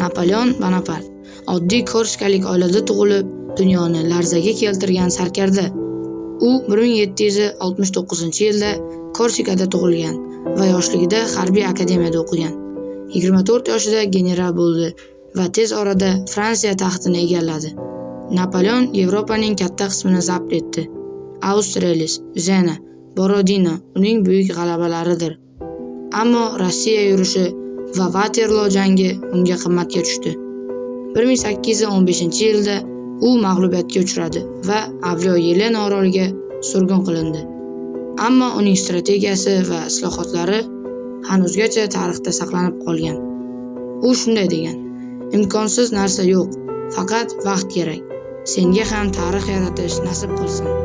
Napoleon Bonapart oddiy korsikalik oilada tug'ilib, dunyoni larzaga keltirgan sarkarda. U 1769-yilda Korsikada tug'ilgan va yoshligida harbiy akademiyada o'qigan. 24 yoshida general bo'ldi va tez orada Fransiya taxtini egalladi. Napoleon Yevropaning katta qismini zabt etdi. Austerlitz, Vena, Borodino uning buyuk g'alabalaridir. Ammo Rossiya yurishi va Waterloo jangi unga qimmatga tushdi. 1815-yilda u mag'lubiyatga uchradi va Avliyo Yelena oroliga surgun qilindi. Ammo uning strategiyasi va islohotlari hanuzgacha tarixda saqlanib qolgan. U shunday degan: imkonsiz narsa yo'q, faqat vaqt kerak. Senga ham tarix yaratish nasib qilsin.